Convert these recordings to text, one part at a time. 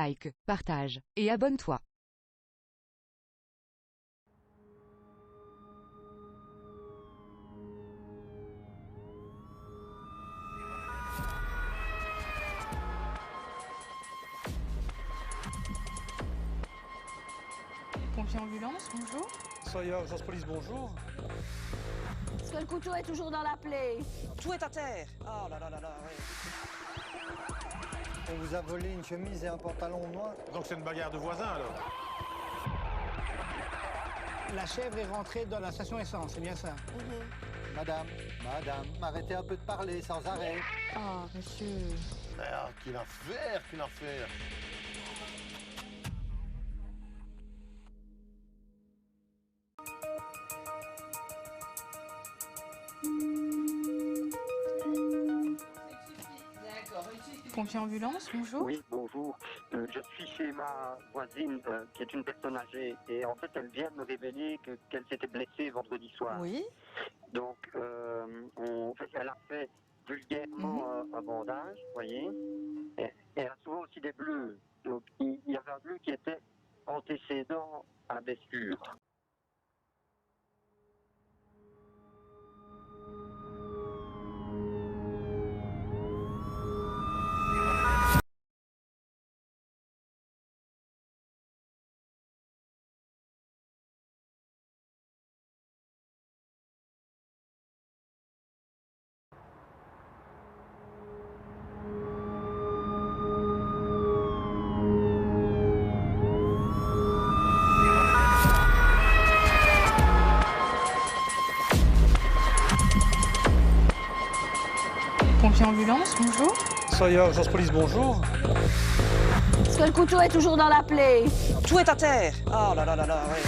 like, partage, et abonne-toi. Pompier ambulance, bonjour. Soyez urgence police, bonjour. Est-ce que le couteau est toujours dans la plaie? Tout est à terre. Oh là là là là, ouais. On vous a volé une chemise et un pantalon noir. Donc c'est une bagarre de voisins alors? La chèvre est rentrée dans la station essence, c'est bien ça? Madame, arrêtez un peu de parler sans arrêt. Ah, monsieur. Merde, quelle affaire, quelle affaire. Pompier ambulance, bonjour. Oui, bonjour. Je suis chez ma voisine qui est une personne âgée et en fait elle vient de me révéler qu'elle s'était blessée vendredi soir. Oui. Donc elle a fait vulgairement un bandage, vous voyez, et elle a souvent aussi des bleus. Donc il y avait un bleu qui était antécédent à la blessure. Pompier ambulance, bonjour. Soyez urgence police, bonjour. Est-ce que le couteau est toujours dans la plaie? Tout est à terre. Oh là là là là, ouais.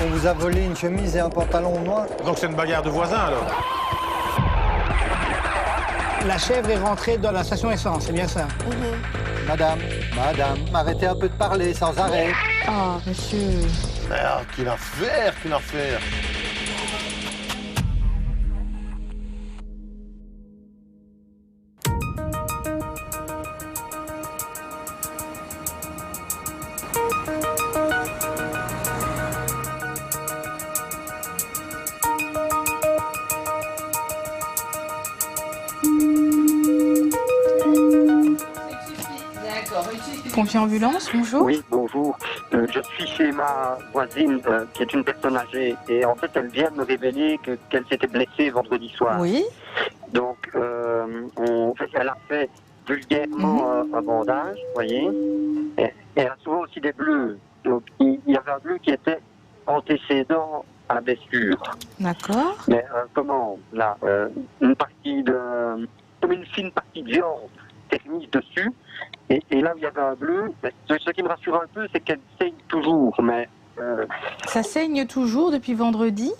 On vous a volé une chemise et un pantalon noir. Donc c'est une bagarre de voisins alors? La chèvre est rentrée dans la station essence, c'est bien ça? Madame, arrêtez un peu de parler sans arrêt. Ah, monsieur. Merde, quelle affaire, quelle affaire. Pompier ambulance, bonjour. Oui, bonjour. Je suis chez ma voisine qui est une personne âgée et en fait elle vient de me révéler qu'elle s'était blessée vendredi soir. Oui. Donc elle a fait vulgairement un bandage, vous voyez, et elle a souvent aussi des bleus. Donc il y avait un bleu qui était antécédent à la blessure. D'accord. Mais une partie comme une fine partie de viande était mise dessus. Et là où il y avait un bleu, ce qui me rassure un peu, c'est qu'elle saigne toujours. Mais Ça saigne toujours depuis vendredi?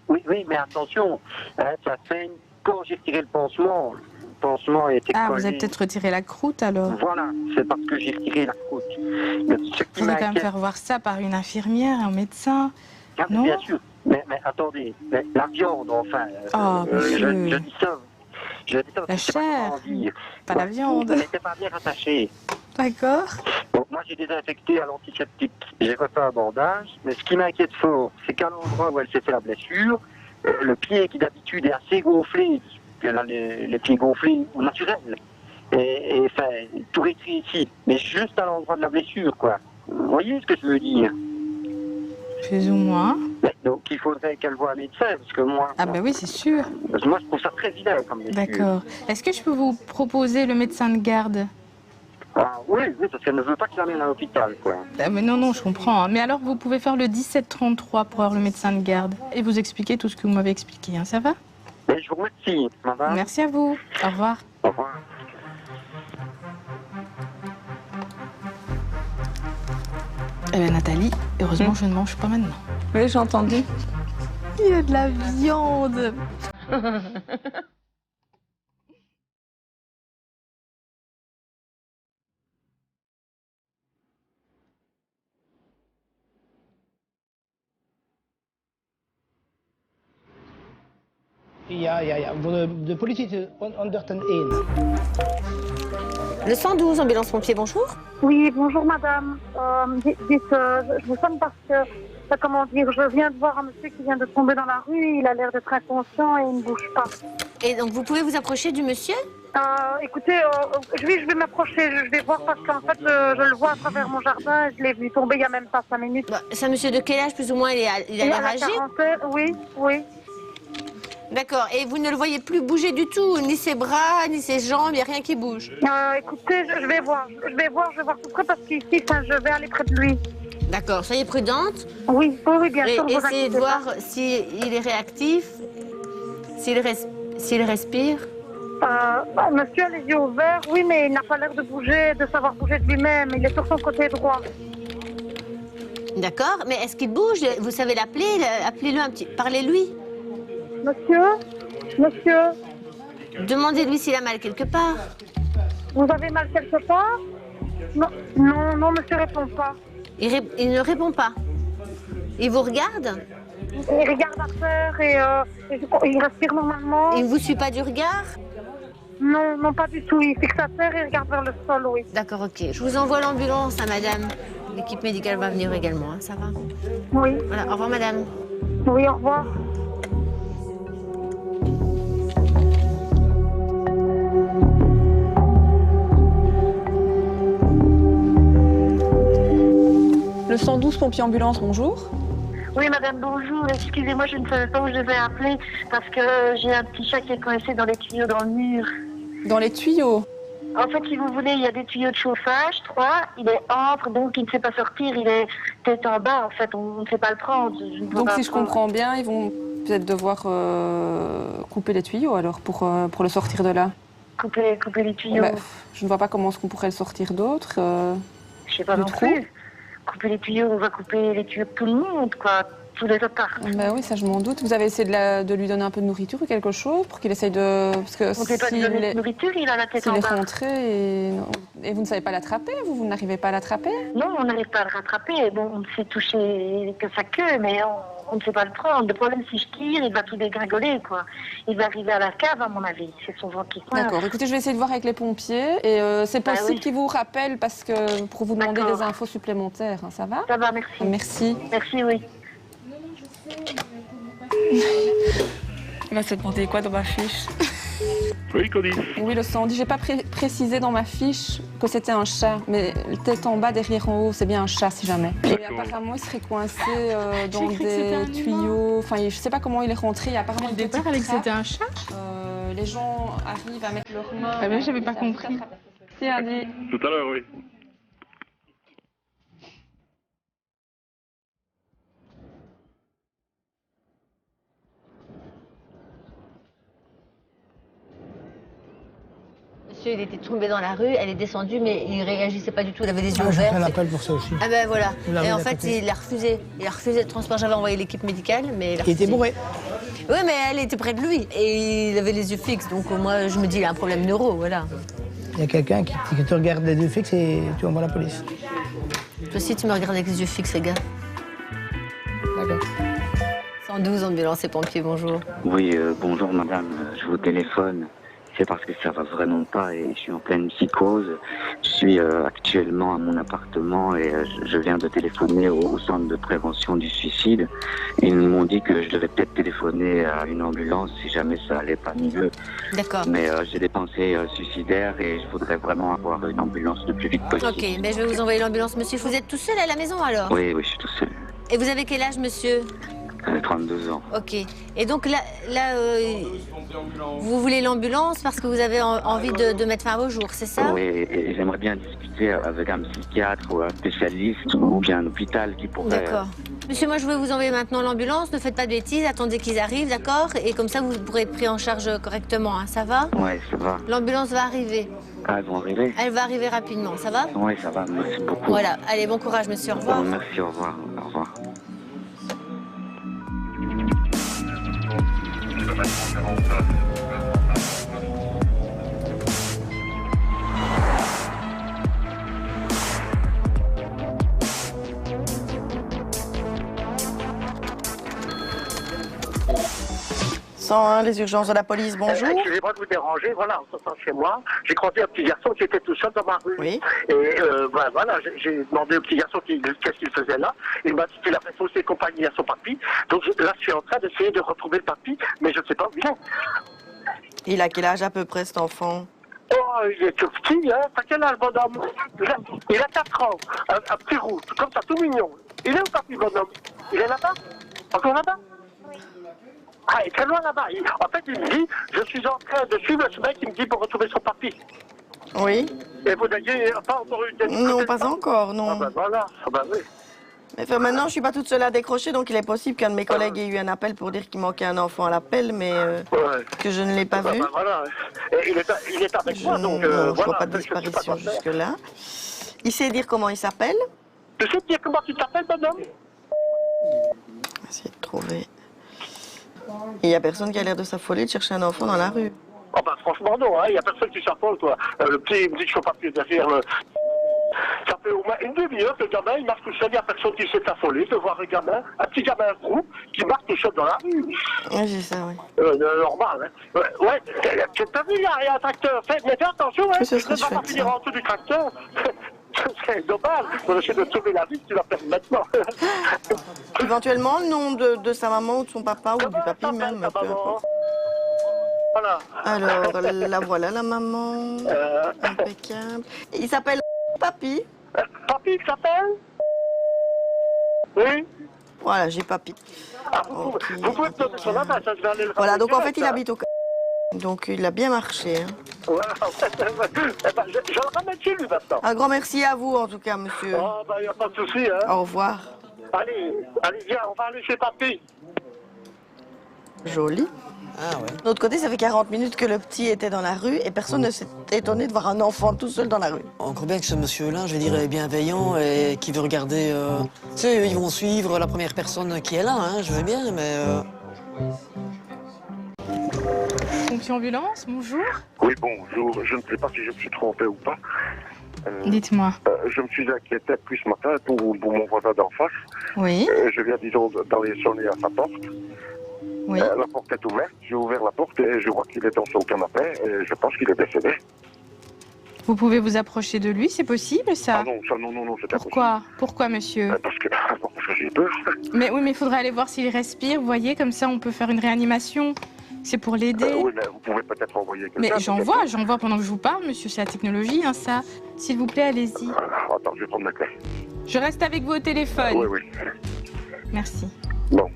oui, mais attention, ça saigne quand j'ai retiré le pansement. Le pansement a été Ah, collé. vous avez peut-être retiré la croûte alors? Voilà, c'est parce que j'ai retiré la croûte. Ce Il qui faudrait quand même m'inquiète- faire voir ça par une infirmière, un médecin. Ah, non. bien sûr, mais attendez, la viande, enfin, Oh, monsieur. je dis ça. Je dis ça La parce que c'est pas chair, comment dire. pas la viande. Elle n'était pas bien rattachée. D'accord. Donc moi j'ai désinfecté à l'antiseptique, j'ai refait un bandage, mais ce qui m'inquiète fort, c'est qu'à l'endroit où elle s'est fait la blessure, le pied qui d'habitude est assez gonflé, elle a les pieds gonflés au naturel, et enfin, tout rétréci ici, mais juste à l'endroit de la blessure, quoi. Vous voyez ce que je veux dire? Plus ou moins. Mais donc il faudrait qu'elle voie un médecin, parce que moi, Ah ben oui, c'est sûr. parce que moi je trouve ça très vilain comme blessure. D'accord. Est-ce que je peux vous proposer le médecin de garde? Ah, oui, parce qu'elle ne veut pas que je l'amène à l'hôpital, quoi. Ah, mais non, je comprends. Hein. Mais alors, vous pouvez faire le 1733 pour avoir le médecin de garde et vous expliquer tout ce que vous m'avez expliqué. Hein. Ça va? Et je vous remercie, madame. Merci à vous. Au revoir. Au revoir. Eh bien, Nathalie, heureusement, je ne mange pas maintenant. Oui, j'ai entendu. Il y a de la viande. Ja. Voor de politie is het 101. Le 112, ambulance pompier, bonjour. Oui, bonjour madame. Je vous sonne parce que, comment dire, je viens de voir un monsieur qui vient de tomber dans la rue, il a l'air d'être inconscient et il ne bouge pas. Et donc vous pouvez vous approcher du monsieur? Écoutez, je vais m'approcher, je vais voir parce qu'en fait, je le vois à travers mon jardin, je l'ai vu tomber il n'y a même pas 5 minutes. Bah, c'est un monsieur de quel âge, plus ou moins? Il a l'air âgé? Oui, oui. D'accord, et vous ne le voyez plus bouger du tout, ni ses bras, ni ses jambes, il n'y a rien qui bouge? Écoutez, je vais voir tout près parce qu'ici, je vais aller près de lui. D'accord, soyez prudente. Oui, bien sûr. Essayez de voir s'il est réactif, s'il respire. Monsieur a les yeux ouverts, oui, mais il n'a pas l'air de bouger, de savoir bouger de lui-même. Il est sur son côté droit. D'accord, mais est-ce qu'il bouge? Vous savez l'appeler? Appelez-le un petit... Parlez-lui. Monsieur. Demandez-lui s'il a mal quelque part. Vous avez mal quelque part? Non, monsieur répond pas. Il ne répond pas. Il vous regarde? Il regarde à terre et il respire normalement. Il ne vous suit pas du regard? Non, pas du tout. Il fixe à terre et regarde vers le sol, oui. D'accord, ok. Je vous envoie l'ambulance, hein, madame. L'équipe médicale va venir également, hein, ça va? Oui. Voilà, au revoir, madame. Oui, au revoir. Le 112 pompier ambulance, bonjour. Oui, madame, bonjour. Excusez-moi, je ne savais pas où je devais appeler parce que j'ai un petit chat qui est coincé dans les tuyaux dans le mur. Dans les tuyaux? En fait, si vous voulez, il y a des tuyaux de chauffage, 3. Il est entre, donc il ne sait pas sortir. Il est tête en bas, en fait. On ne sait pas le prendre. Donc, si je comprends bien, ils vont peut-être devoir couper les tuyaux, alors, pour le sortir de là. Couper les tuyaux. Je ne vois pas comment est-ce qu'on pourrait le sortir d'autre. Je ne sais pas non plus. Couper les tuyaux, on va couper les tuyaux de tout le monde, quoi. Tous les apparts. Oui, ça je m'en doute. Vous avez essayé de lui donner un peu de nourriture ou quelque chose pour qu'il essaye de... Parce que on ne peut pas lui donner de nourriture, il a la tête en bas. S'il est rentré et vous ne savez pas l'attraper, vous n'arrivez pas à l'attraper? Non, on n'arrive pas à le rattraper. Bon, on ne sait toucher que sa queue, mais on ne sait pas le prendre. Le problème, si je tire, il va tout dégringoler, quoi. Il va arriver à la cave, à mon avis. C'est son ventre qui coince. D'accord. Écoutez, je vais essayer de voir avec les pompiers. Et c'est possible qu'ils vous rappellent pour vous demander des infos supplémentaires. Hein, ça va? Ça va, merci. Merci. Merci, oui. Il va se demander quoi dans ma fiche? Oui, Codis. Oui, le 110. J'ai pas précisé dans ma fiche que c'était un chat, mais tête en bas, derrière en haut, c'est bien un chat si jamais. Et apparemment, il serait coincé dans des tuyaux. Enfin, je sais pas comment il est rentré. Il y a apparemment au départ, avec c'était un chat. Les gens arrivent à mettre leurs mains. Ah ben, j'avais pas compris. C'est Andy. Tout à l'heure, oui. Monsieur, il était tombé dans la rue, elle est descendue, mais il réagissait pas du tout, il avait les yeux J'ai ouverts. fait un appel pour ça aussi. Ah ben voilà. Et en à fait, côté. il a refusé. Il a refusé de transport. J'avais envoyé l'équipe médicale, mais il a Il était refusé. bourré. Oui, mais elle était près de lui et il avait les yeux fixes. Donc moi, je me dis, il a un problème neuro, voilà. Il y a quelqu'un qui te regarde les yeux fixes et tu envoies la police. Toi aussi, tu me regardes avec les yeux fixes, les gars. D'accord. 112, ambulance et pompiers, bonjour. Oui, bonjour madame, je vous téléphone. C'est parce que ça va vraiment pas et je suis en pleine psychose. Je suis actuellement à mon appartement et je viens de téléphoner au centre de prévention du suicide. Ils m'ont dit que je devais peut-être téléphoner à une ambulance si jamais ça allait pas mieux. D'accord. Mais j'ai des pensées suicidaires et je voudrais vraiment avoir une ambulance le plus vite possible. Ok, ben je vais vous envoyer l'ambulance, monsieur. Vous êtes tout seul à la maison alors? Oui, je suis tout seul. Et vous avez quel âge, monsieur? 32 ans. Ok. Et donc là vous voulez l'ambulance parce que vous avez envie de mettre fin à vos jours, c'est ça? Oui, et j'aimerais bien discuter avec un psychiatre ou un spécialiste ou bien un hôpital qui pourrait... D'accord. Monsieur, moi je vais vous envoyer maintenant l'ambulance, ne faites pas de bêtises, attendez qu'ils arrivent, d'accord? Et comme ça vous pourrez être pris en charge correctement, hein. Ça va? Oui, ça va. L'ambulance va arriver. Ah, elles vont arriver? Elle va arriver rapidement, ça va? Oui, ça va, merci beaucoup. Voilà, allez, bon courage monsieur, au revoir. Merci, au revoir. Au revoir. 101, les urgences de la police, bonjour. Excusez-moi de vous déranger, voilà, en sortant chez moi, j'ai croisé un petit garçon qui était tout seul dans ma rue. Oui. Et voilà, j'ai demandé au petit garçon qu'est-ce qu'il faisait là. Il m'a dit qu'il avait faussé compagnie à son papy. Donc là, je suis en train d'essayer de retrouver le papy, mais je ne sais pas où il est. Il a quel âge à peu près, cet enfant? Oh, il est tout petit, hein. T'as quel âge, bonhomme? Il a 4 ans, un petit roux, comme ça, tout mignon. Il est où, papy, bonhomme? Il est là-bas? Encore là-bas? Ah, il est très loin là-bas. En fait, il me dit, je suis en train de suivre ce mec qui me dit pour retrouver son papy. Oui. Et vous n'avez pas encore eu de... Non, pas encore, non. Ah ben voilà, ah ben oui. Mais enfin, maintenant, je suis pas toute seule à décrocher, donc il est possible qu'un de mes collègues ait eu un appel pour dire qu'il manquait un enfant à l'appel, mais que je ne l'ai pas vu. Ben voilà. Et il est avec moi, donc non, je voilà. vois pas de disparition jusque-là. Il sait dire comment il s'appelle? Tu sais dire comment tu t'appelles, bonhomme? On va essayer de trouver. Il n'y a personne qui a l'air de s'affoler de chercher un enfant dans la rue. Oh ben franchement non, il n'y a personne qui s'affole, quoi. Le petit, il me dit que je ne suis pas plus derrière le... Ça fait au moins une demi-heure que le gamin, il marche tout seul, il n'y a personne qui s'est affolé de voir un gamin, un petit gamin roux, qui marche tout seul dans la rue. Oui, c'est ça, oui. Normal, hein. Ouais, tu as vu, là, il y a un tracteur. Mais fais attention, hein, ce tu serait ne vas pas chouette, finir ça. en dessous du tracteur. C'est dommage, pour essayer de sauver la vie, tu la perds maintenant. Éventuellement, le nom de sa maman ou de son papa ou du papy même, peu importe. Voilà. Alors, la voilà, la maman. Impeccable. Il s'appelle Papy. Papy, il s'appelle? Oui. Voilà, j'ai Papy. Ah, vous pouvez me donner son adresse, je vais aller le Voilà, donc en direct, fait, il hein. habite au... Donc, il a bien marché. Hein. Voilà, en fait, je le ramène chez lui maintenant. Un grand merci à vous, en tout cas, monsieur. Oh, ben, il n'y a pas de souci, hein. Au revoir. Allez, viens, on va aller chez Papy. Joli. Ah ouais. De l'autre côté, ça fait 40 minutes que le petit était dans la rue et personne ne s'est étonné de voir un enfant tout seul dans la rue. Encore bien que ce monsieur-là, je vais dire, est bienveillant et qui veut regarder... Tu sais, ils vont suivre la première personne qui est là, hein, je veux bien, mais... Fonction ambulance, bonjour. Oui, bonjour. Je ne sais pas si je me suis trompé ou pas. Dites-moi. Je me suis inquiété depuis ce matin pour mon voisin d'en face. Oui. Je viens, disons, d'aller sonner à sa porte. Oui. La porte est ouverte. J'ai ouvert la porte et je vois qu'il est dans son canapé et je pense qu'il est décédé. Vous pouvez vous approcher de lui, c'est possible ça? Ah non, ça, non, c'est impossible. Pourquoi, monsieur? Parce que j'ai peur. Mais oui, mais il faudrait aller voir s'il respire, vous voyez, comme ça on peut faire une réanimation. C'est pour l'aider. Oui, mais vous pouvez peut-être envoyer quelqu'un. Mais j'en vois pendant que je vous parle, monsieur, c'est la technologie, hein, ça. S'il vous plaît, allez-y. Attends, je vais prendre la clé. Je reste avec vous au téléphone. Oui. Merci. Bon.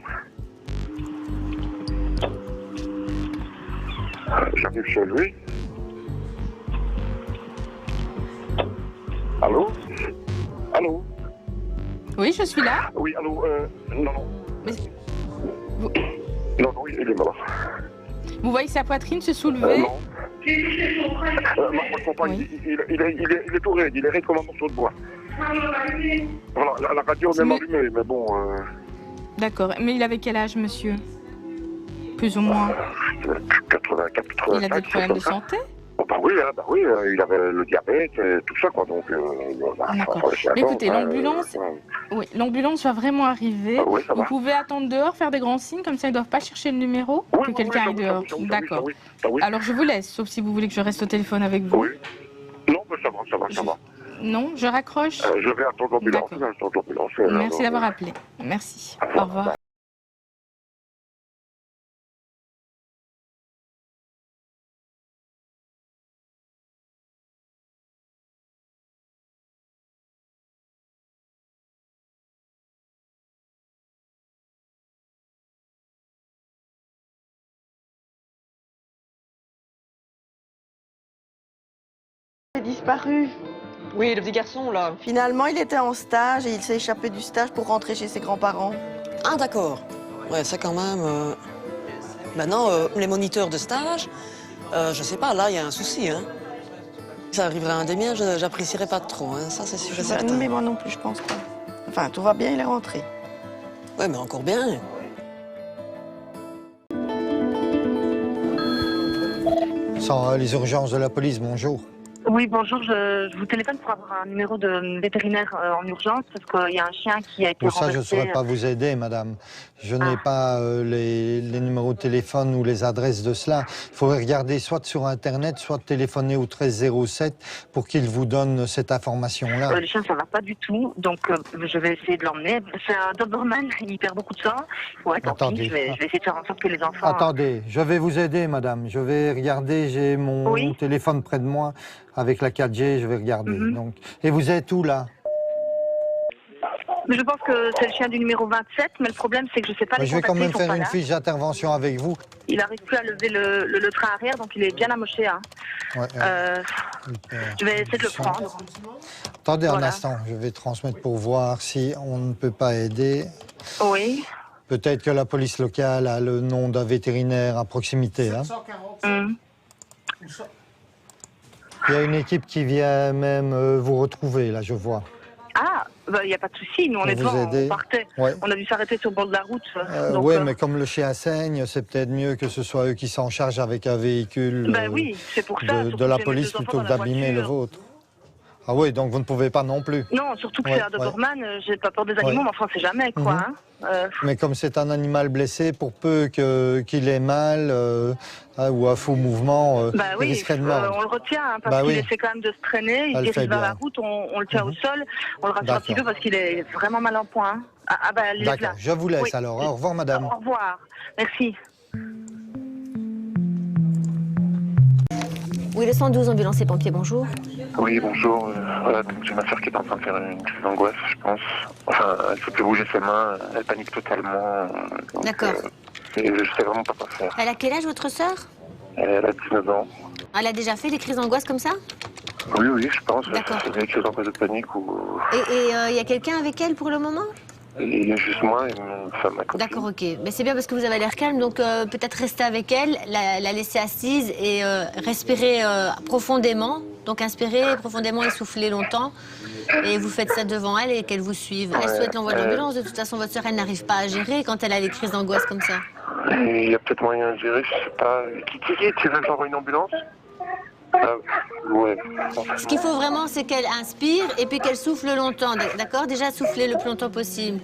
J'arrive chez lui. Allô? Allô? Oui, je suis là. Oui, allô, non. Mais... Non, il est mort. Vous voyez sa poitrine se soulever? Non. Ma compagne, il est tout raide, il est raide comme un morceau de bois. Voilà, la radio est même allumée, mais bon... D'accord, mais il avait quel âge, monsieur? Plus ou moins? 84, 85. Il a des problèmes de santé? Bah oui, il avait le diabète, tout ça, quoi, donc... D'accord. Mais écoutez, l'ambulance va vraiment arriver. Oui, ça va. Vous pouvez attendre dehors, faire des grands signes, comme ça ils ne doivent pas chercher le numéro, que quelqu'un est dehors. D'accord. Alors je vous laisse, sauf si vous voulez que je reste au téléphone avec vous. Oui. Non, mais ça va. Non, je raccroche. Je vais attendre l'ambulance. Merci d'avoir appelé. Merci. Au revoir. Il a disparu. Oui, le petit garçon, là. Finalement, il était en stage et il s'est échappé du stage pour rentrer chez ses grands-parents. Ah, d'accord. Ouais, ça quand même... Maintenant, les moniteurs de stage, je sais pas, là, il y a un souci, hein. Ça arriverait à un des miens, j'apprécierais pas trop, hein. Ça, c'est sûr et certain. Mais moi non plus, je pense pas. Enfin, tout va bien, il est rentré. Ouais, mais encore bien. Sans les urgences de la police, bonjour. Oui, bonjour, je vous téléphone pour avoir un numéro de vétérinaire en urgence parce qu'il y a un chien qui a été Pour ça, je ne renversé. saurais pas vous aider, madame. Je n'ai pas les numéros de téléphone ou les adresses de cela. Il faudrait regarder soit sur Internet, soit téléphoner au 1307 pour qu'il vous donne cette information-là. Le chien, ça ne va pas du tout, donc je vais essayer de l'emmener. C'est un Doberman, il perd beaucoup de sang. Ouais, tant pis, je vais essayer de faire en sorte que les enfants... Attendez, je vais vous aider, madame. Je vais regarder, j'ai mon téléphone près de moi. Avec la 4G, je vais regarder. Donc. Et vous êtes où, là? Je pense que c'est le chien du numéro 27, mais le problème, c'est que je ne sais pas les Je vais quand même contacter, faire une fiche d'intervention avec vous. Il n'arrive plus à lever le train arrière, donc il est bien amoché. Hein. Ouais, je vais essayer de le prendre. Attendez un instant, je vais transmettre pour voir si on ne peut pas aider. Oui. Peut-être que la police locale a le nom d'un vétérinaire à proximité. Hein. Il y a une équipe qui vient même vous retrouver, là, je vois. Ah, il n'y a pas de souci. Nous, on est devant, on partait. Ouais. On a dû s'arrêter sur le bord de la route. Oui, mais comme le chien saigne, c'est peut-être mieux que ce soit eux qui s'en chargent avec un véhicule oui, c'est pour ça, de la police plutôt que d'abîmer le vôtre. Ah oui, donc vous ne pouvez pas non plus. Non, surtout que c'est un Doberman, j'ai pas peur des animaux, mais enfin, c'est jamais, quoi. Mais comme c'est un animal blessé, pour peu qu'il ait mal ou un faux mouvement, il risquerait de mordre. On le retient, hein, parce qu'il essaie quand même de se traîner, il dirige vers la route, on le tient au sol, on le rassure un petit peu parce qu'il est vraiment mal en point. Hein. D'accord, je vous laisse alors. Au revoir, madame. Au revoir, merci. Oui, le 112, ambulance et pompiers, bonjour. Oui, bonjour. Voilà, j'ai ma soeur qui est en train de faire une crise d'angoisse, je pense. Enfin, elle ne peut plus bouger ses mains, elle panique totalement. D'accord. Et je ne sais vraiment pas quoi faire. Elle a quel âge, votre sœur? Elle a 19 ans. Elle a déjà fait des crises d'angoisse comme ça? Oui, je pense. D'accord. C'est des crises d'angoisse de panique ou... Et y a quelqu'un avec elle pour le moment? Il y a juste moi et mon femme à côté. D'accord, ok. Mais c'est bien parce que vous avez l'air calme, donc peut-être rester avec elle, la laisser assise et respirer profondément. Donc inspirer profondément et souffler longtemps. Et vous faites ça devant elle et qu'elle vous suive. Elle souhaite l'envoi d'ambulance. De toute façon, votre soeur, elle n'arrive pas à gérer quand elle a les crises d'angoisse comme ça. Il y a peut-être moyen de gérer, je sais pas. Tu veux que j'envoie une ambulance? Ouais. Ce qu'il faut vraiment, c'est qu'elle inspire et puis qu'elle souffle longtemps, d'accord? Déjà, souffler le plus longtemps possible.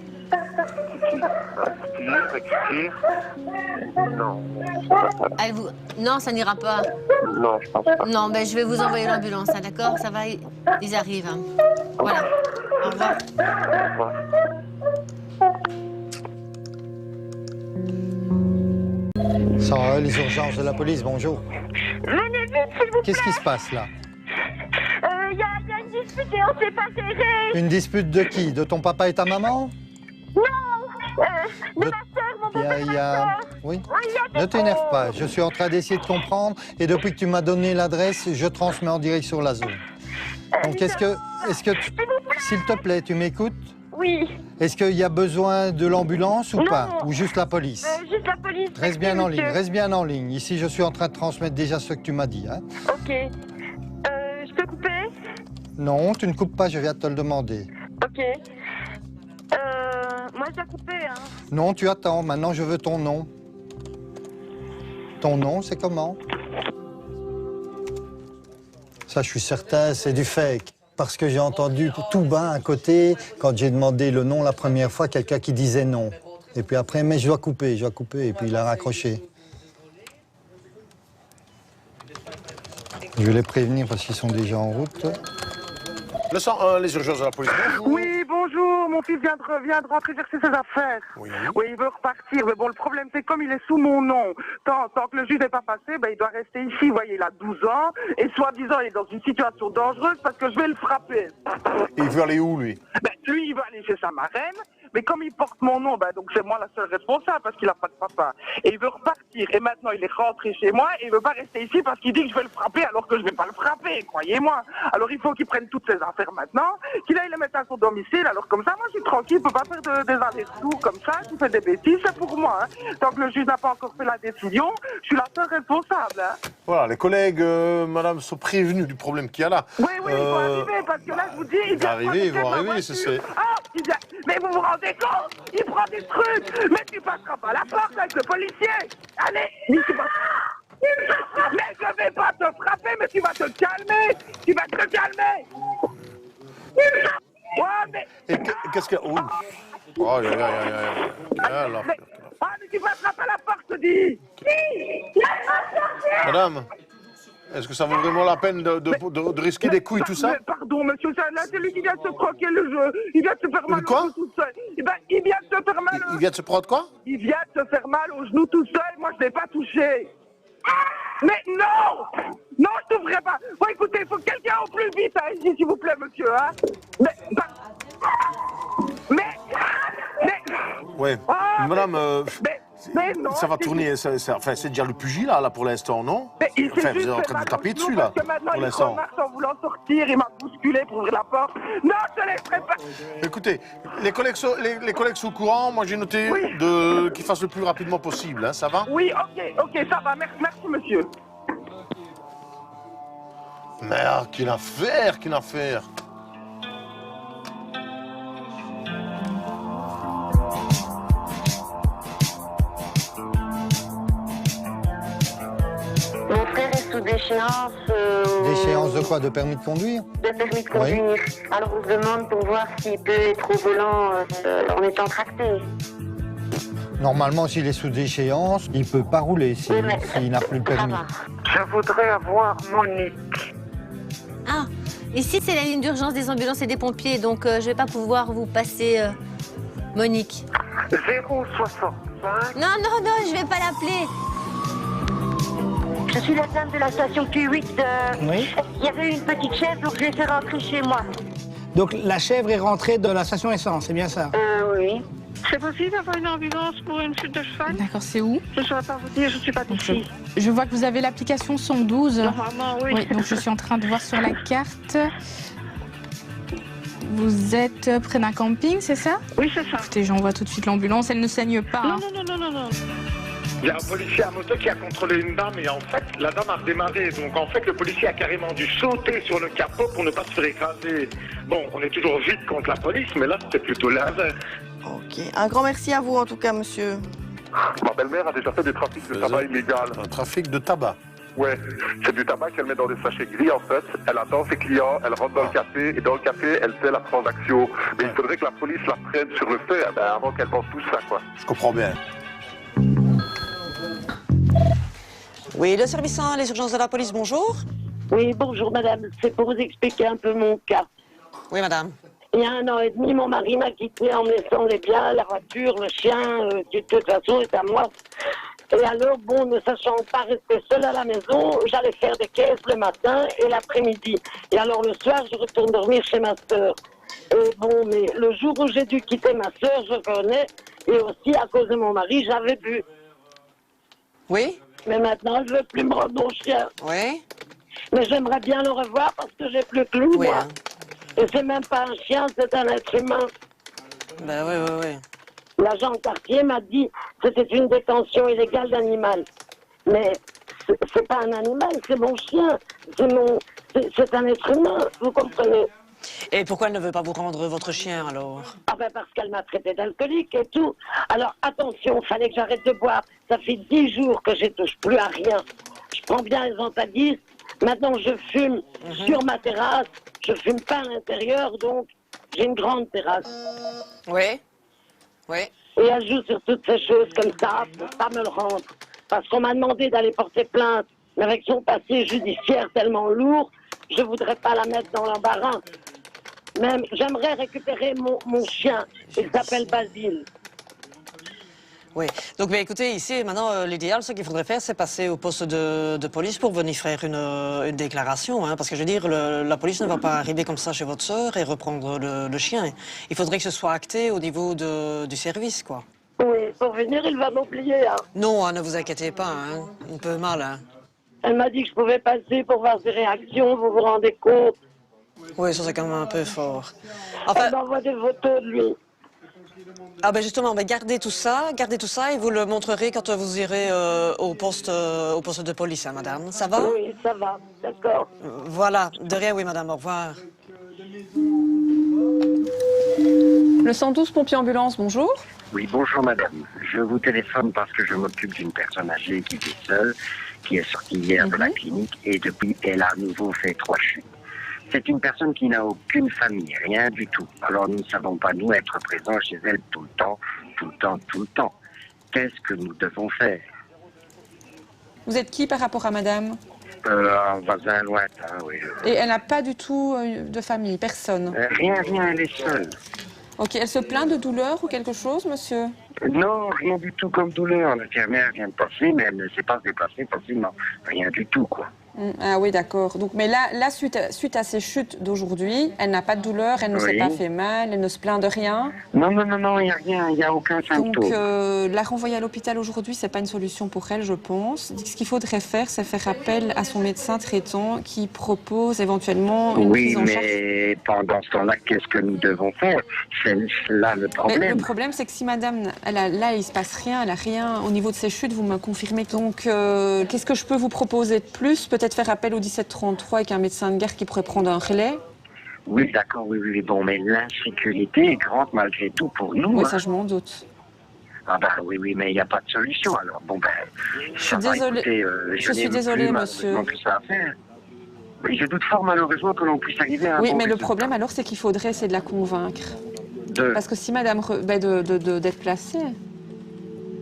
Expire. Non. Non, ça n'ira pas. Non, je pense pas. Non, ben je vais vous envoyer l'ambulance, hein, d'accord? Ça va, ils arrivent. Hein. Voilà. Au revoir. Au revoir. Sans les urgences de la police, bonjour. Venez vite, s'il vous plaît. Qu'est-ce qui se passe là? Il y a une dispute et on ne sait pas gérer. Une dispute de qui? De ton papa et ta maman? Non, de ma soeur, mon papa. Oui. Ne t'énerve pas, je suis en train d'essayer de comprendre et depuis que tu m'as donné l'adresse, je transmets en direct sur la zone. Donc est-ce que s'il te plaît, tu m'écoutes? Oui. Est-ce qu'il y a besoin de l'ambulance ou pas? Ou juste la police? Juste la police. Reste bien en ligne, reste bien en ligne. Ici, je suis en train de transmettre déjà ce que tu m'as dit. Hein? Ok. Je peux couper? Non, tu ne coupes pas, je viens de te le demander. Ok. Moi, je dois couper, hein. Non, tu attends. Maintenant, je veux ton nom. Ton nom, c'est comment? Ça, je suis certain, c'est du fake. Parce que j'ai entendu tout bas à côté, quand j'ai demandé le nom la première fois, quelqu'un qui disait non. Et puis après, mais je dois couper, et puis il a raccroché. Je vais les prévenir parce qu'ils sont déjà en route. Le 101, les urgences de la police. Oui, bonjour, mon fils vient de rentrer chercher ses affaires. Oui, il veut repartir, mais bon, le problème c'est comme il est sous mon nom, tant que le juge n'est pas passé, ben, il doit rester ici, vous voyez, il a 12 ans, et soi-disant il est dans une situation dangereuse parce que je vais le frapper. Et il veut aller où, lui? Ben, lui, il veut aller chez sa marraine, mais comme il porte mon nom, ben, donc c'est moi la seule responsable parce qu'il n'a pas de papa. Et il veut repartir, et maintenant il est rentré chez moi, et il veut pas rester ici parce qu'il dit que je vais le frapper alors que je vais pas le frapper, croyez-moi. Alors il faut qu'il prenne toutes ses affaires maintenant, qu'il aille les mettre à son domicile, alors comme ça, moi je suis tranquille, je peux pas faire des allers-retours comme ça, qui fait des bêtises, c'est pour moi. Hein. Tant que le juge n'a pas encore fait la décision, je suis la seule responsable. Hein. Voilà, les collègues, madame, sont prévenus du problème qu'il y a là. Oui, il faut arriver, parce que là, je vous dis... Ils vont arriver, c'est... Ah, mais vous vous rendez compte? Il prend des trucs, mais tu passeras pas la porte avec le policier. Allez, mais je vais pas te frapper, mais tu vas te calmer. Tu vas te calmer. Ouais, mais... Et qu'est-ce que... Oh, oh, aïe, aïe, aïe, aïe. Alors... mais tu vas frapper à la porte, je te dis. Madame, est-ce que ça vaut vraiment la peine de risquer des couilles, tout ça? Mais pardon, monsieur, là, c'est lui qui vient de se croquer le jeu. Il vient de se faire mal quoi? au genou tout seul. Il vient de se faire mal Il vient de se prendre quoi? Il vient de se faire mal au genou tout seul. Moi, je l'ai pas touché. Mais non! Non, je t'ouvrirai pas. Bon, écoutez, il faut que quelqu'un au plus vite, hein, ici, s'il vous plaît, monsieur, hein. Ouais. Madame, non, ça va tourner, enfin, c'est déjà le pugilat, là, pour l'instant, non? Enfin, vous êtes en train de taper dessus, là, pour l'instant. En voulant sortir, il m'a bousculé pour ouvrir la porte. Non, je te laisserai pas. Écoutez, les collègues sont au courant, moi j'ai noté qu'ils fassent le plus rapidement possible, hein, ça va? Oui, ok, ça va, merci, monsieur. Merde, quelle affaire! Mon frère est sous déchéance. Déchéance de quoi? De permis de conduire? De permis de conduire. Oui. Alors on se demande pour voir s'il peut être au volant en étant tracté. Normalement, s'il est sous déchéance, il ne peut pas rouler s'il n'a plus le permis. Je voudrais avoir Monique. Ah, ici c'est la ligne d'urgence des ambulances et des pompiers, donc je vais pas pouvoir vous passer Monique. 065. Non, je vais pas l'appeler. Je suis la dame de la station Q8. Oui. Il y avait une petite chèvre, donc je l'ai fait rentrer chez moi. Donc la chèvre est rentrée dans la station essence, c'est bien ça? Oui. C'est possible d'avoir une ambulance pour une chute de cheval? D'accord, c'est où? Je ne saurais pas vous dire, je ne suis pas d'ici. Je vois que vous avez l'application 112. Normalement, oui. Donc je suis en train de voir sur la carte. Vous êtes près d'un camping, c'est ça? Oui, c'est ça. Écoutez, j'envoie tout de suite l'ambulance, elle ne saigne pas. Non. Il y a un policier à moto qui a contrôlé une dame et en fait, la dame a redémarré. Donc en fait, le policier a carrément dû sauter sur le capot pour ne pas se faire écraser. Bon, on est toujours vite contre la police, mais là, c'était plutôt l'inverse. Ok. Un grand merci à vous, en tout cas, monsieur. Ma belle-mère a déjà fait du trafic de tabac illégal. Un trafic de tabac? Ouais, c'est du tabac qu'elle met dans des sachets gris en fait. Elle attend ses clients, elle rentre dans le café et dans le café, elle fait la transaction. Mais il faudrait que la police la prenne sur le fait avant qu'elle pense tout ça, quoi. Je comprends bien. Oui, le service 1, les urgences de la police, bonjour. Oui, bonjour madame. C'est pour vous expliquer un peu mon cas. Oui, madame. Il y a 1 an et demi, mon mari m'a quitté en me laissant les biens, la voiture, le chien, qui de toute façon est à moi. Et alors, bon, ne sachant pas rester seule à la maison, j'allais faire des caisses le matin et l'après-midi. Et alors le soir, je retourne dormir chez ma sœur. Et bon, mais le jour où j'ai dû quitter ma sœur, je connais, et aussi à cause de mon mari, j'avais bu. Oui. Mais maintenant, je ne veux plus me rendre mon chien. Oui. Mais j'aimerais bien le revoir parce que j'ai plus que lui, oui, moi. Hein. Et c'est même pas un chien, c'est un être humain. Ben oui. L'agent de quartier m'a dit que c'était une détention illégale d'animal. Mais c'est pas un animal, c'est mon chien. C'est un être humain, vous comprenez? Et pourquoi elle ne veut pas vous rendre votre chien, alors? Ah ben parce qu'elle m'a traité d'alcoolique et tout. Alors attention, fallait que j'arrête de boire. Ça fait 10 jours que je touche plus à rien. Je prends bien les antagonistes. Maintenant, je fume sur ma terrasse. Je fume pas à l'intérieur, donc j'ai une grande terrasse. Oui. Et elle joue sur toutes ces choses comme ça pour pas me le rendre. Parce qu'on m'a demandé d'aller porter plainte. Mais avec son passé judiciaire tellement lourd, je voudrais pas la mettre dans l'embarras. Même, j'aimerais récupérer mon chien. Il s'appelle Basile. Oui. Donc, écoutez, ici, maintenant, l'idéal, ce qu'il faudrait faire, c'est passer au poste de police pour venir faire une déclaration. Hein, parce que, je veux dire, la police ne va pas arriver comme ça chez votre sœur et reprendre le chien. Il faudrait que ce soit acté au niveau du service, quoi. Oui, pour venir, il va m'oublier. Hein. Non, ne vous inquiétez pas. Hein. Un peu mal. Hein. Elle m'a dit que je pouvais passer pour voir ses réactions, vous vous rendez compte? Oui, ça, c'est quand même un peu fort. Enfin, elle m'envoie des photos de lui. Ah ben justement, gardez tout ça et vous le montrerez quand vous irez au poste de police, hein, madame. Ça va? Oui, ça va, d'accord. Voilà, de rien, oui, madame, au revoir. Le 112 pompier ambulance, bonjour. Oui, bonjour madame. Je vous téléphone parce que je m'occupe d'une personne âgée qui vit seule qui est sortie hier de la clinique et depuis, elle a à nouveau fait 3 chutes. C'est une personne qui n'a aucune famille, rien du tout. Alors nous ne savons pas, nous, être présents chez elle tout le temps, tout le temps, tout le temps. Qu'est-ce que nous devons faire? Vous êtes qui par rapport à madame? Un voisin lointain, oui. Et elle n'a pas du tout de famille, personne? Rien, elle est seule. Ok, elle se plaint de douleur ou quelque chose, monsieur? Non, rien du tout comme douleur. L'infirmière vient de passer, mais elle ne sait pas se déplacer facilement. Rien du tout, quoi. Ah oui, d'accord. Donc, mais là suite à ces chutes d'aujourd'hui, elle n'a pas de douleur, elle ne s'est pas fait mal, elle ne se plaint de rien. Non, il n'y a rien, il n'y a aucun symptôme. Donc, la renvoyer à l'hôpital aujourd'hui, c'est pas une solution pour elle, je pense. Ce qu'il faudrait faire, c'est faire appel à son médecin traitant qui propose éventuellement une prise en charge. Oui, mais pendant ce temps-là, qu'est-ce que nous devons faire? C'est là le problème. Mais le problème, c'est que si madame, là, il se passe rien, elle a rien au niveau de ses chutes, vous me confirmez. Donc, qu'est-ce que je peux vous proposer de plus? Peut-être faire appel au 1733 avec un médecin de guerre qui pourrait prendre un relais. Oui, d'accord, oui, bon, mais l'insécurité est grande malgré tout pour nous. Oui, hein. ça je m'en doute. Ah ben oui, mais il n'y a pas de solution, alors bon ben... Je suis désolée, je suis désolée, monsieur. Ça à faire. Oui, je doute fort malheureusement que l'on puisse arriver à un Oui, bon mais le résultat. problème alors, c'est qu'il faudrait essayer de la convaincre. Parce que si madame... d'être placée...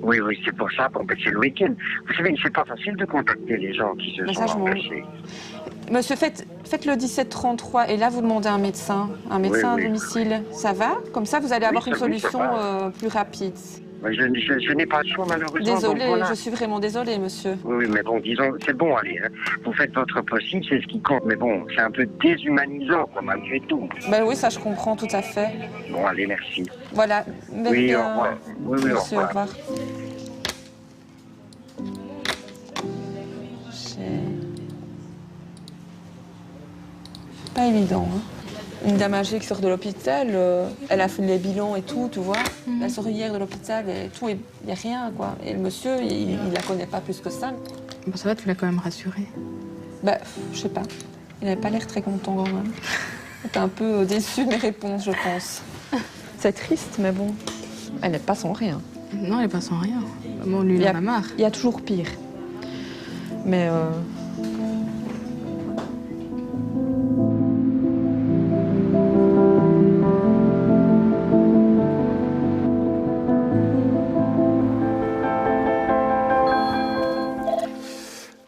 Oui, c'est pour ça, bon, ben, c'est le week-end. Vous savez, c'est pas facile de contacter les gens qui se sont engagés. Monsieur, faites le 1733 et là, vous demandez un médecin à domicile. Ça va? Comme ça, vous allez avoir une solution plus rapide. Je n'ai pas le choix, malheureusement. Désolée, voilà. je suis vraiment désolée, monsieur. Oui, mais bon, disons, c'est bon, allez, hein. Vous faites votre possible, c'est ce qui compte, mais bon, c'est un peu déshumanisant, quoi, malgré tout. Ben oui, ça, je comprends tout à fait. Bon, allez, merci. Voilà. Oui, au revoir. Oui, monsieur, au revoir. Pas évident, hein. Une dame âgée qui sort de l'hôpital, elle a fait les bilans et tout, tu vois. Elle sort hier de l'hôpital et tout, il n'y a rien, quoi. Et le monsieur, il la connaît pas plus que ça. Bon, ça va, tu l'as quand même rassuré. Bah, je sais pas. Il n'avait pas l'air très content quand même. Il était un peu déçu de mes réponses, je pense. C'est triste, mais bon. Elle n'est pas sans rien. Non, elle n'est pas sans rien. Bon, lui, il en a marre. Il y a toujours pire. Mais...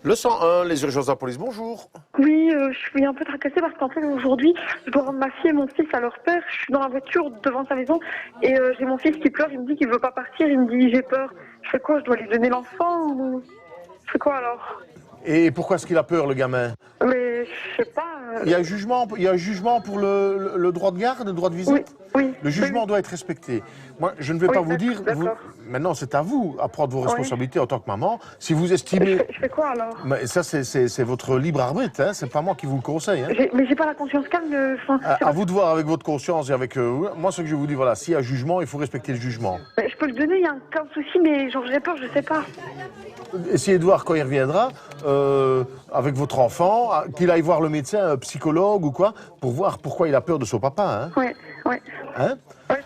Le 101, les urgences de la police, bonjour. Oui, je suis un peu tracassée parce qu'en fait aujourd'hui, je dois rendre ma fille et mon fils à leur père. Je suis dans la voiture devant sa maison et j'ai mon fils qui pleure. Il me dit qu'il veut pas partir. Il me dit j'ai peur. Je fais quoi? Je dois lui donner l'enfant ou je fais quoi alors? Et pourquoi est-ce qu'il a peur, le gamin? Mais je sais pas. Il y a un jugement pour le droit de garde, le droit de visite? Oui. Le jugement doit être respecté. Moi, je ne vais pas vous dire... Maintenant, c'est à vous à prendre vos responsabilités en tant que maman. Si vous estimez... Je fais quoi alors? Mais ça, c'est votre libre arbitre, hein. C'est pas moi qui vous le conseille. Hein. Mais j'ai pas la conscience calme. À vous de voir avec votre conscience et avec... moi, ce que je vous dis, voilà, s'il y a jugement, il faut respecter le jugement. Je peux le donner, il y a un souci, mais genre j'ai peur, je sais pas. Essayez de voir quand il reviendra, avec votre enfant, qu'il aille voir le médecin, un psychologue ou quoi, pour voir pourquoi il a peur de son papa. Hein. Ouais. Hein?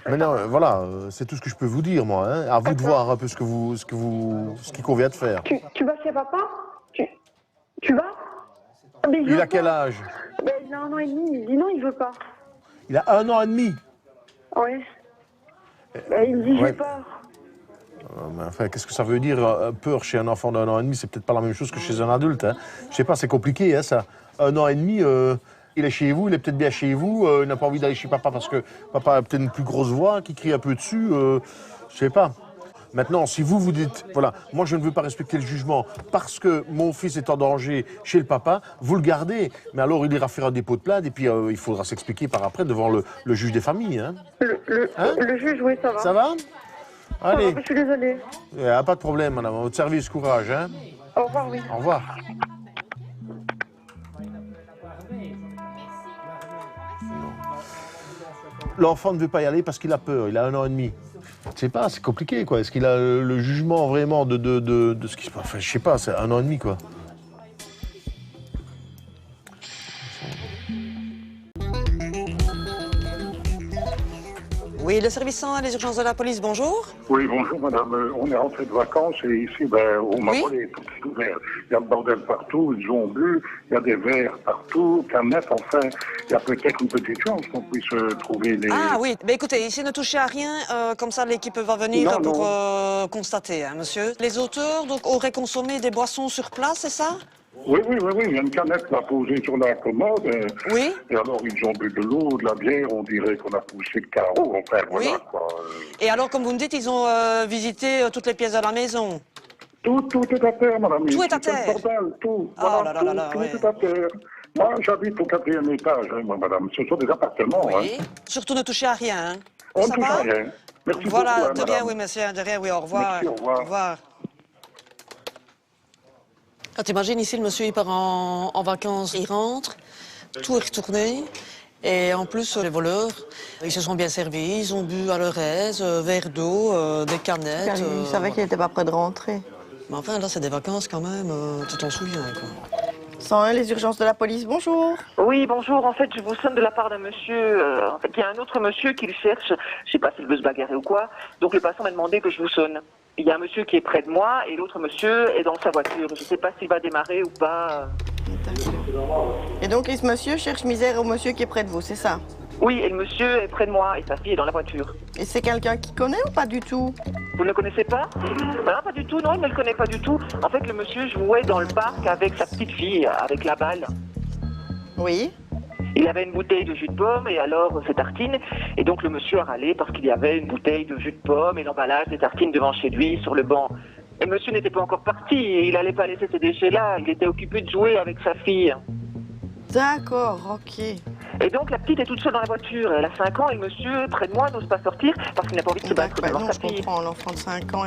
Maintenant, voilà, c'est tout ce que je peux vous dire, moi. Hein. À vous de voir un peu ce qui convient de faire. Tu vas chez papa? Tu vas? Mais il a quel âge? Il a 1 an et demi. Il dit non, il veut pas. Il a 1 an et demi? Oui. Il me dit j'ai peur. Mais enfin, qu'est-ce que ça veut dire, peur chez un enfant d'1 an et demi? C'est peut-être pas la même chose que chez un adulte. Hein. Je sais pas, c'est compliqué, hein, ça. 1 an et demi, il est chez vous, il est peut-être bien chez vous, il n'a pas envie d'aller chez papa parce que papa a peut-être une plus grosse voix, qui crie un peu dessus, je sais pas. Maintenant, si vous vous dites, voilà, moi je ne veux pas respecter le jugement parce que mon fils est en danger chez le papa, vous le gardez. Mais alors il ira faire un dépôt de plainte et puis il faudra s'expliquer par après devant le juge des familles. Hein. Le juge, oui, ça va. Ça va? Allez. Je suis désolée. Pas de problème, madame. À votre service, courage. Hein. Au revoir, oui. Au revoir. L'enfant ne veut pas y aller parce qu'il a peur. Il a 1 an et demi. Je sais pas, c'est compliqué, quoi. Est-ce qu'il a le jugement vraiment de ce qui se passe? Enfin, je sais pas, c'est 1 an et demi, quoi. Oui, le service 101, les urgences de la police, bonjour. Oui, bonjour madame. On est rentré de vacances et ici, au Maroc, il est tout ouvert. Il y a le bordel partout, ils ont bu, il y a des verres partout, canettes, enfin, il y a peut-être une petite chance qu'on puisse trouver les... Ah oui, mais écoutez, ici ne touchez à rien, comme ça l'équipe va venir Non, pour constater, hein, monsieur. Les auteurs donc, auraient consommé des boissons sur place, c'est ça? Oui, il y a une canette là posée sur la commode. Oui. Et alors, ils ont bu de l'eau, de la bière, on dirait qu'on a poussé le carreau, enfin, voilà, Oui. quoi. Et alors, comme vous me dites, ils ont visité toutes les pièces de la maison? Tout est à terre, madame. Tout est à C'est terre. le bordel, tout. Oh Voilà, là là là, tout ouais. est à terre. Moi, j'habite au 4e étage, hein, moi, madame. Ce sont des appartements, Oui. hein. Surtout ne touchez à rien. Hein. On ne Ça touche va? à rien. Merci Voilà, beaucoup, de rien, madame. oui, monsieur, de rien, oui, au revoir. Merci, au revoir. Au revoir. Ah, t'imagines, ici, le monsieur, il part en vacances, il rentre, tout est retourné. Et en plus, les voleurs, ils se sont bien servis, ils ont bu à leur aise, verre d'eau, des canettes. Il savait qu'il n'était pas prêt de rentrer. Mais enfin, là, c'est des vacances quand même, tu t'en souviens, quoi. 101, les urgences de la police, bonjour. Oui, bonjour. En fait, je vous sonne de la part d'un monsieur. En fait, il y a un autre monsieur qui le cherche. Je sais pas s'il veut se bagarrer ou quoi. Donc, le patient m'a demandé que je vous sonne. Il y a un monsieur qui est près de moi et l'autre monsieur est dans sa voiture. Je sais pas s'il va démarrer ou pas. Et donc, ce monsieur cherche misère au monsieur qui est près de vous, c'est ça? Oui, et le monsieur est près de moi et sa fille est dans la voiture. Et c'est quelqu'un qui connaît ou pas du tout? Vous ne le connaissez pas? Non, pas du tout. Non, il ne le connaît pas du tout. En fait, le monsieur jouait dans le parc avec sa petite fille, avec la balle. Oui. Il avait une bouteille de jus de pomme et alors ses tartines. Et donc le monsieur a râlé parce qu'il y avait une bouteille de jus de pomme et l'emballage des tartines devant chez lui sur le banc. Et monsieur n'était pas encore parti. Il n'allait pas laisser ces déchets là. Il était occupé de jouer avec sa fille. D'accord, ok. Et donc la petite est toute seule dans la voiture. Elle a 5 ans et le monsieur, près de moi, n'ose pas sortir parce qu'il n'a pas envie de se battre devant non, sa fille. je comprends, l'enfant de 5 ans.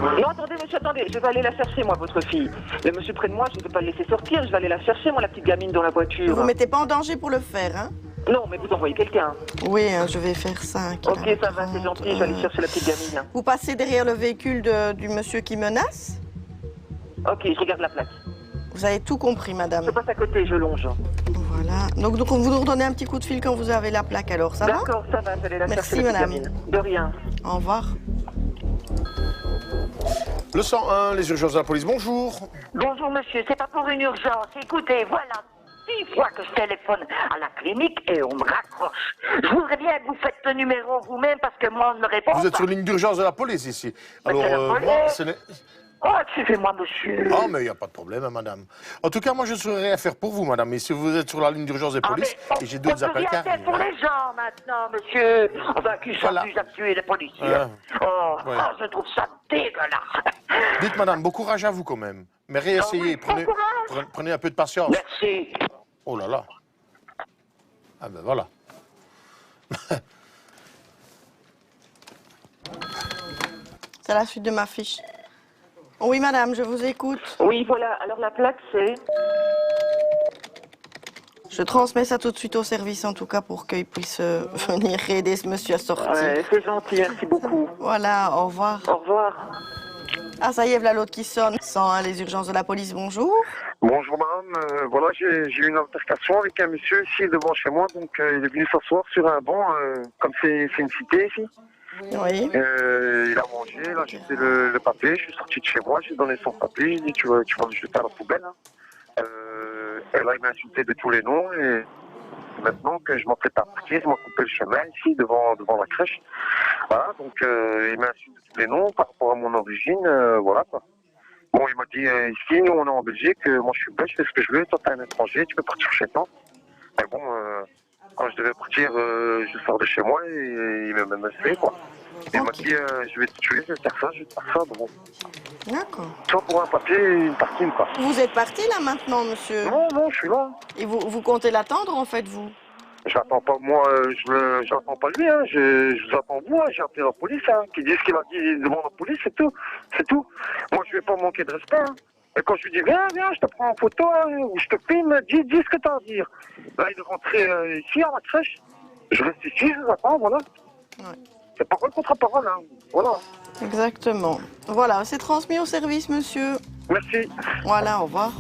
Non, attendez, monsieur, attendez. Je vais aller la chercher, moi, votre fille. Le monsieur près de moi, je ne peux pas le laisser sortir. Je vais aller la chercher, moi, la petite gamine dans la voiture. Vous ne mettez pas en danger pour le faire, hein? Non, mais vous envoyez quelqu'un. Oui, hein, je vais faire ça. Ok, ça va, c'est gentil. Je vais aller chercher la petite gamine. Vous passez derrière le véhicule du monsieur qui menace? Ok, je regarde la plaque. Vous avez tout compris, madame. Je passe à côté, je longe. Voilà. Donc vous nous redonnez un petit coup de fil quand vous avez la plaque, alors, ça va? D'accord, ça va, j'allais la Merci, chercher, la petite madame. gamine. De rien. Au revoir. Le 101, les urgences de la police, bonjour. Bonjour monsieur, c'est pas pour une urgence. Écoutez, voilà 6 fois que je téléphone à la clinique et on me raccroche. Je voudrais bien que vous faites le numéro vous-même parce que moi on ne me répond pas. Vous êtes sur ligne d'urgence de la police ici. Mais Alors, c'est la police. moi, ce n'est... Oh, excusez-moi monsieur. Ah, mais il n'y a pas de problème, hein, madame. En tout cas, moi, je ne saurais rien faire pour vous, madame. Mais si vous êtes sur la ligne d'urgence des polices, et j'ai d'autres appels qui rien faire arrivent. pour hein. les gens maintenant, monsieur. Enfin, qui sont plus habitués, les policiers. Ouais. Je trouve ça dégueulasse. Dites, madame, bon courage à vous quand même. Mais réessayez, prenez un peu de patience. Merci. Oh là là. Ah ben voilà. C'est la suite de ma fiche. Oui, madame, je vous écoute. Oui, voilà. Alors la plaque, c'est... Je transmets ça tout de suite au service, en tout cas, pour qu'il puisse venir aider ce monsieur à sortir. Ouais, c'est gentil, merci beaucoup. Voilà, au revoir. Au revoir. Ah, ça y est, voilà l'autre qui sonne. 101, les urgences de la police, bonjour. Bonjour madame, voilà j'ai eu une altercation avec un monsieur ici devant chez moi, donc il est venu s'asseoir sur un banc, comme c'est une cité ici. Oui. Il a mangé, là j'ai fait le papier, je suis sorti de chez moi, j'ai donné son papier, j'ai dit tu vas le jeter à la poubelle. Hein. Et là il m'a insulté de tous les noms et maintenant que je m'apprête à partir, il m'a coupé le chemin ici devant la crèche. Voilà, donc il m'a insulté de tous les noms par rapport à mon origine, voilà quoi. Bon, il m'a dit, ici, nous, on est en Belgique, moi, je suis belge, je fais ce que je veux, toi, t'es un étranger, tu peux partir chez toi. Mais bon, quand je devais partir, je sors de chez moi et il m'a menacé, quoi. Il m'a dit, je vais te tuer, je vais te faire ça, je vais te faire ça, bon. D'accord. Soit pour un papier et une tartine, quoi. Vous êtes parti, là, maintenant, monsieur? Non, je suis là. Et vous comptez l'attendre, en fait, vous? J'attends pas, moi, j'attends pas lui, hein. Je vous attends vous, hein. J'ai appelé la police, hein. Qui dit ce qu'il a dit devant la police, c'est tout. C'est tout. Moi, je vais pas manquer de respect, hein. Et quand je lui dis, viens, je te prends en photo, hein, ou je te filme, dis ce que t'as à dire. Là, il est rentré ici, à la crèche. Je reste ici, je vous attends, voilà. Ouais. C'est parole contre parole, hein. Voilà. Exactement. Voilà, c'est transmis au service, monsieur. Merci. Voilà, au revoir.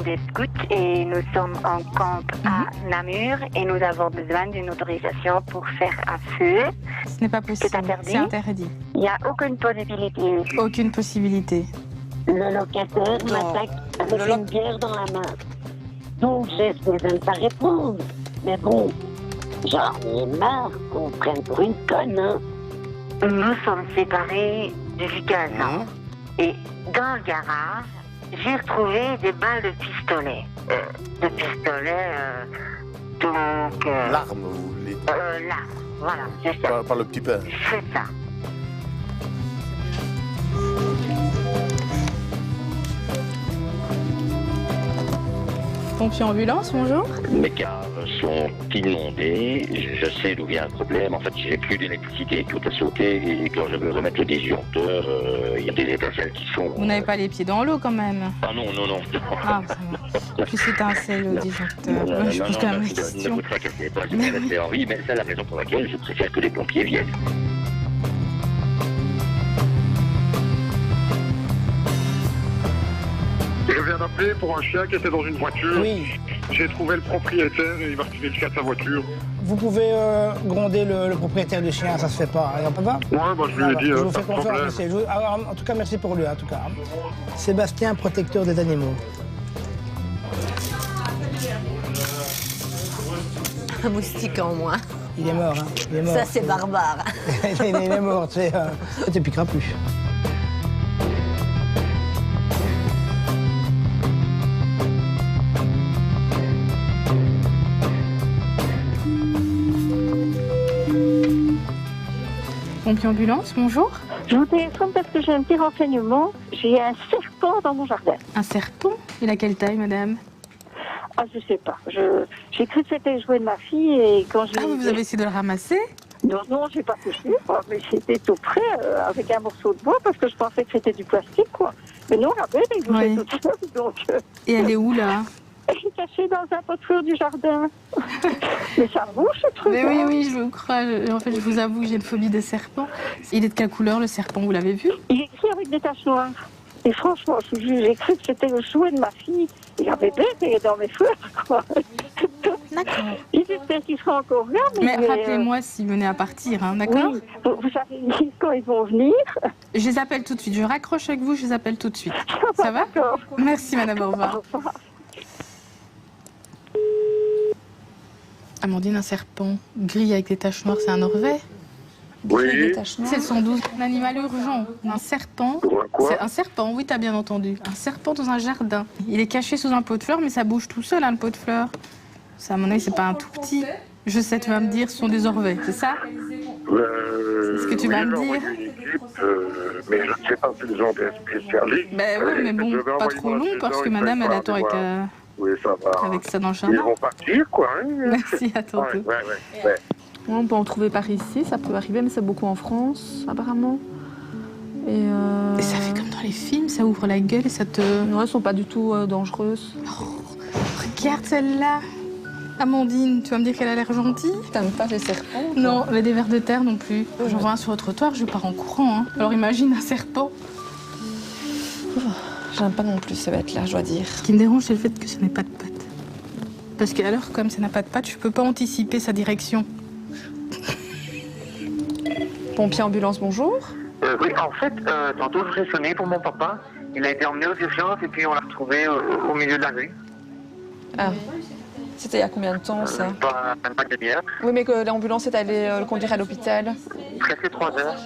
des scouts et nous sommes en camp à Namur et nous avons besoin d'une autorisation pour faire un feu. Ce n'est pas possible. C'est interdit. Il n'y a aucune possibilité. Aucune possibilité. Le locataire m'attaque avec une bière dans la main. Donc j'essaie de ne pas répondre. Mais bon, j'en ai marre qu'on prenne pour une conne. Hein. Nous sommes séparés depuis 15 ans. Et dans le garage, j'ai retrouvé des balles de pistolet. Donc... L'arme, vous voulez dire. L'arme, voilà, c'est ça. Par le petit père. C'est ça. Pompier ambulance, bonjour. Mes caves sont inondées, je sais d'où vient le problème. En fait, j'ai plus d'électricité, tout a sauté et quand je veux remettre le disjoncteur, il y a des étincelles qui sont... Vous n'avez pas les pieds dans l'eau quand même? Ah non, non, non. Ah, ça va. Plus étincelle au disjoncteur. Je pose quand même la question. Ne vous tracassez pas, je vais rester en vie, mais c'est la raison pour laquelle je préfère que les pompiers viennent. Je viens d'appeler pour un chien qui était dans une voiture. Oui. J'ai trouvé le propriétaire et il m'a retiré le chien de sa voiture. Vous pouvez gronder le propriétaire du chien, ça se fait pas. Ça va? Ouais, bah je lui ai dit. Je vous fais confiance, monsieur. Alors, en tout cas, merci pour lui, en tout cas. Sébastien, protecteur des animaux. Un moustique en moins. Il est mort, hein. Il est mort. Ça, c'est barbare. Il est mort, tu sais. Ça te piquera plus. Pompier ambulance, bonjour. Je vous téléphone parce que j'ai un petit renseignement. J'ai un serpent dans mon jardin. Un serpent? Il a quelle taille, madame? Ah, je sais pas. J'ai cru que c'était le jouet de ma fille et quand j'ai... Ah, vous avez essayé de le ramasser? Non, non, j'ai pas touché. Mais j'étais tout près avec un morceau de bois parce que je pensais que c'était du plastique, quoi. Mais non, la bête, elle bougeait toute seule, donc... Et elle est où, là? Elle est cachée dans un pot de fleurs du jardin. Mais ça bouge, ce truc. Mais oui, oui, je vous crois. En fait, je vous avoue que j'ai une phobie des serpents. Il est de quelle couleur, le serpent? Vous l'avez vu? Il est écrit avec des taches noires. Et franchement, j'ai cru que c'était le jouet de ma fille. Il avait bête, il est dans mes fleurs, quoi. D'accord. J'espère qu'il sera encore là. Mais rappelez-moi s'il venait à partir, hein, d'accord? Oui. Vous savez quand ils vont venir? Je les appelle tout de suite. Je raccroche avec vous, je les appelle tout de suite. Ça va? Merci, madame, au revoir. Au revoir. Amandine, un serpent gris avec des taches noires, c'est un orvet? Oui. C'est le 112. Un animal urgent. Un serpent. C'est un serpent, oui, t'as bien entendu. Un serpent dans un jardin. Il est caché sous un pot de fleurs, mais ça bouge tout seul, hein, le pot de fleurs. Ça, à mon avis, c'est pas un tout petit. Je sais, tu vas me dire, ce sont des orvets, c'est ça? C'est ce que tu vas me dire? Mais je ne sais pas s'ils ont des spécialistes. Ben oui, mais bon, pas trop long, parce que madame, elle attend avec... Oui, ça va. Avec ça dans le jardin. Ils vont partir, quoi. Hein. Merci, à tantôt. Ouais, on peut en trouver par ici, ça peut arriver, mais c'est beaucoup en France, apparemment. Et ça fait comme dans les films, ça ouvre la gueule et ça te... Non, elles sont pas du tout dangereuses. Oh, regarde celle-là. Amandine, tu vas me dire qu'elle a l'air gentille? T'aimes pas les serpents? Non, mais des vers de terre non plus. J'en vois un sur le trottoir, je pars en courant. Hein. Alors imagine un serpent. J'aime pas non plus ces bêtes-là, je dois dire. Ce qui me dérange, c'est le fait que ça n'ait pas de pattes. Parce que alors, comme ça n'a pas de pattes, je peux pas anticiper sa direction. Pompier ambulance, bonjour. Oui, en fait, tantôt je voulais sonner pour mon papa. Il a été emmené aux urgences et puis on l'a retrouvé au milieu de la rue. Ah. C'était il y a combien de temps, ça? Pas de demi-heure. Oui, mais que l'ambulance est allée le conduire à l'hôpital. Presque 3 heures.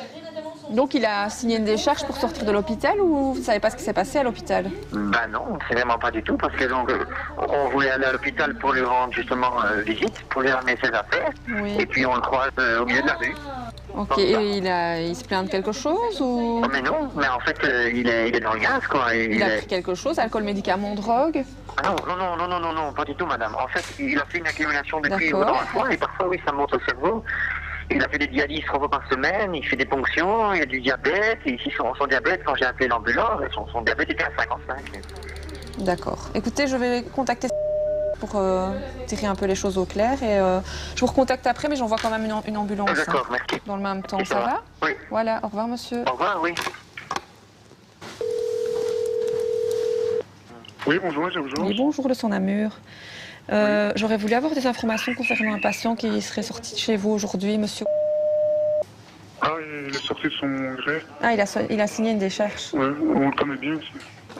Donc il a signé une décharge pour sortir de l'hôpital ou vous ne savez pas ce qui s'est passé à l'hôpital? Ben non, c'est vraiment pas du tout parce que donc on voulait aller à l'hôpital pour lui rendre justement visite, pour lui ramener ses affaires. Oui. Et puis on le croise au milieu de la rue. Ok, et il se plaint de quelque chose ou? Oh, mais non, mais en fait il est dans le gaz quoi. Il a pris quelque chose, alcool, médicaments, drogue? Ah non, pas du tout madame. En fait il a fait une accumulation de cuivre dans le foie et parfois oui ça monte au cerveau. Il a fait des dialyses 3 fois par semaine, il fait des ponctions, il a du diabète, et ici son diabète, quand j'ai appelé l'ambulance, son diabète était à 55. D'accord. Écoutez, je vais contacter pour tirer un peu les choses au clair et je vous recontacte après, mais j'envoie quand même une ambulance. D'accord, merci. Dans le même temps, ça va? Oui. Voilà, au revoir monsieur. Au revoir, oui. Oui, bonjour, bonjour. Oui, bonjour, le Son-Namur. J'aurais voulu avoir des informations concernant un patient qui serait sorti de chez vous aujourd'hui, monsieur. Ah, il est sorti de son gré. Ah, il a signé une décharge. Oui, on le connaît bien aussi.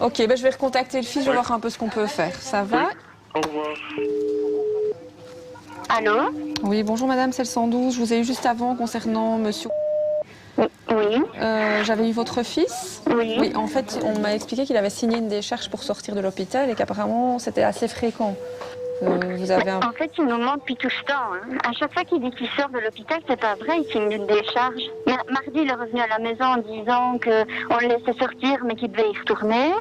Ok, ben je vais recontacter le fils, je vais voir un peu ce qu'on peut faire. Ça va? Au revoir. Allô? Oui, bonjour madame, c'est le 112. Je vous ai eu juste avant concernant monsieur. Oui. J'avais eu votre fils. Oui. Oui, en fait, on m'a expliqué qu'il avait signé une décharge pour sortir de l'hôpital et qu'apparemment c'était assez fréquent. Vous avez En fait, il nous ment depuis tout ce temps. Hein. À chaque fois qu'il dit qu'il sort de l'hôpital, c'est pas vrai, il signe une décharge. Mardi, il est revenu à la maison en disant qu'on le laissait sortir, mais qu'il devait y retourner.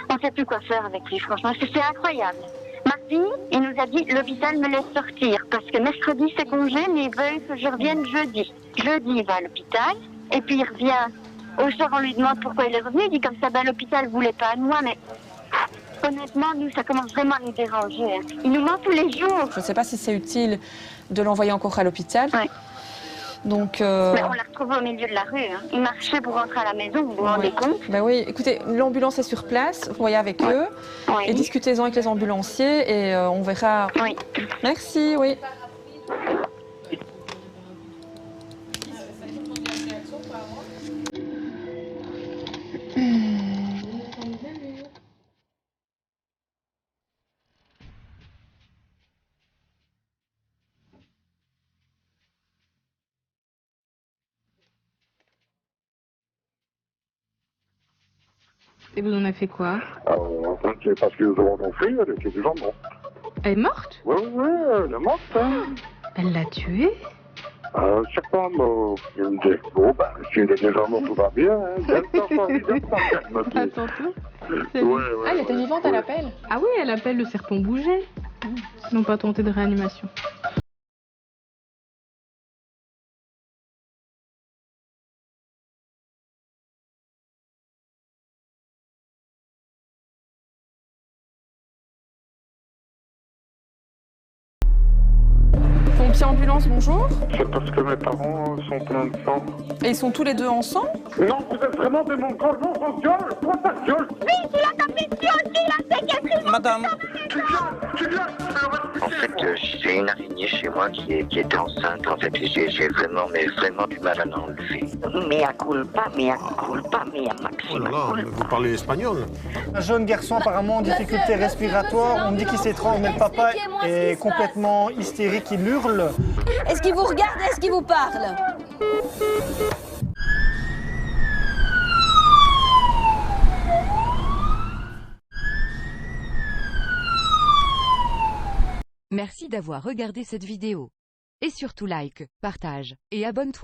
On ne sait plus quoi faire avec lui, franchement. C'est incroyable. Mardi, il nous a dit l'hôpital me laisse sortir parce que mercredi c'est congé, mais ils veulent que je revienne jeudi. Jeudi, il va à l'hôpital et puis il revient. Au soir, on lui demande pourquoi il est revenu. Il dit comme ça, l'hôpital voulait pas de moi, mais honnêtement, nous, ça commence vraiment à nous déranger. Hein. Il nous ment tous les jours. Je ne sais pas si c'est utile de l'envoyer encore à l'hôpital. Ouais. Donc, Mais on l'a retrouvé au milieu de la rue. Hein. Il marchait pour rentrer à la maison, vous vous rendez compte? Ben oui, écoutez, l'ambulance est sur place, vous voyez avec eux, et discutez-en avec les ambulanciers et on verra. Oui. Merci, oui. Et vous en avez fait quoi? C'est parce qu'ils ont gonflé, elle était du jambon. Elle est morte? Oui, elle est morte. Hein. Elle l'a tuée? Je sais pas, mais il me dit, bon, si elle est déjà morte, tout va bien. Hein. Attends tout. Elle était vivante à l'appel? Ah oui, elle appelle le serpent bougé. Sinon pas tenter de réanimation. Pompier ambulance, bonjour. C'est parce que mes parents sont pleins de sang. Et ils sont tous les deux ensemble? Non, vous êtes vraiment des mongols, non, on gueule, toi ta gueule. Oui, il a tapé dessus aussi, il a séquestré. Madame. En fait, j'ai une araignée chez moi qui était enceinte. En fait, j'ai vraiment du mal à l'enlever. Mea culpa, mea maxima. Oh là là, vous parlez espagnol? Un jeune garçon apparemment en difficulté respiratoire, on me dit qu'il s'étrangle, mais le papa est complètement hystérique, il hurle. Est-ce qu'il vous regarde? Est-ce qu'il vous parle? Merci d'avoir regardé cette vidéo. Et surtout like, partage et abonne-toi.